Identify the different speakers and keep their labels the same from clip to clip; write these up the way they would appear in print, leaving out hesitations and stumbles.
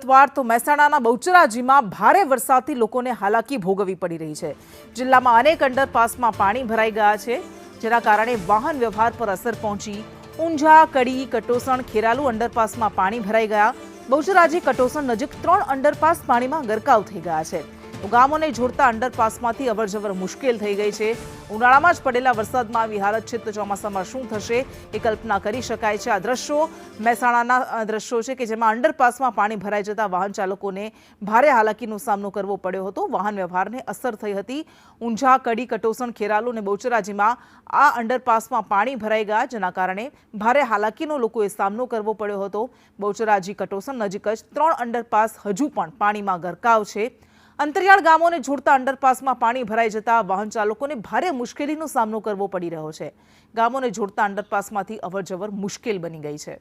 Speaker 1: વિગતવાર તો મહેસાણાના બહુચરાજીમાં ભારે વરસાદથી લોકોને હાલાકી ભોગવવી પડી રહી છે। જિલ્લામાં અનેક અંડરપાસમાં પાણી ભરાઈ ગયા છે, જેના કારણે વાહન વ્યવહાર પર અસર પહોંચી। ઊંઝા, કડી, કટોસણ, ખેરાલુ અંડરપાસમાં પાણી ભરાઈ ગયા। બહુચરાજી કટોસણ નજીક 3 અંડરપાસ પાણીમાં ગરકાવ થઈ ગયા છે। ગામોને જોડતા અંડરપાસમાંથી અવરજવર મુશ્કેલ થઈ ગઈ છે। ઉનાળામાં જ પડેલા વરસાદમાં આવી હાલત છે તો ચોમાસામાં શું થશે એ કલ્પના કરી શકાય છે। આ દ્રશ્યો મહેસાણાના દ્રશ્યો છે કે જેમાં અંડરપાસમાં પાણી ભરાઈ જતા વાહન ચાલકોને ભારે હાલાકીનો સામનો કરવો પડ્યો હતો। વાહન વ્યવહારને અસર થઈ હતી। ઊંઝા, કડી, કટોસણ, ખેરાલુ અને બહુચરાજીમાં આ અંડરપાસમાં પાણી ભરાઈ ગયા, જેના કારણે ભારે હાલાકીનો લોકોએ સામનો કરવો પડ્યો હતો। બહુચરાજી કટોસણ નજીક જ 3 અંડરપાસ હજુ પણ પાણીમાં ગરકાવ છે। અંતરિયાળ ગામોને જોડતા અંડરપાસમાં પાણી ભરાઈ જતા વાહન ચાલકોને ભારે મુશ્કેલીનો સામનો કરવો પડી રહ્યો છે। ગામોને જોડતા અંડરપાસમાંથી અવરજવર મુશ્કેલ બની ગઈ છે।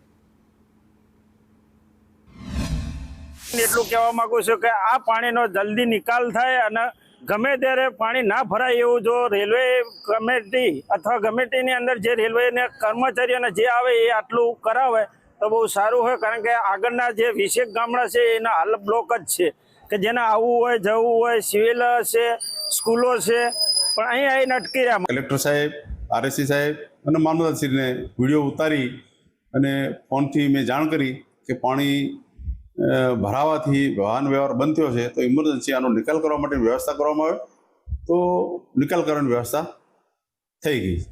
Speaker 2: એટલું કહેવા માંગુ છું કે આ પાણીનો જલ્દી નિકાલ થાય અને ગમે ત્યારે પાણી ના ભરાય એવું જો રેલવે કમિટી અથવા ગમે તેની અંદર જે રેલવેના કર્મચારીઓને જે આવે એ આટલું કરાવે તો બહુ સારું હોય, કારણ કે આગળના જે 20 ગામડા છે એના હાલ બ્લોક જ છે કે જેને આવવું હોય, જવું હોય, સિવિલ છે, સ્કૂલો છે, પણ અહીં આવીને અટકી રહ્યા।
Speaker 3: કલેક્ટર સાહેબ, આરએસસી સાહેબ અને મામલતદારશ્રીને વિડીયો ઉતારી અને ફોનથી મેં જાણ કરી કે પાણી ભરાવાથી વાહન વ્યવહાર બંધ થયો છે, તો ઇમરજન્સી આનો નિકાલ કરવા માટે વ્યવસ્થા કરવામાં આવે, તો નિકાલ કરવાની વ્યવસ્થા થઈ ગઈ।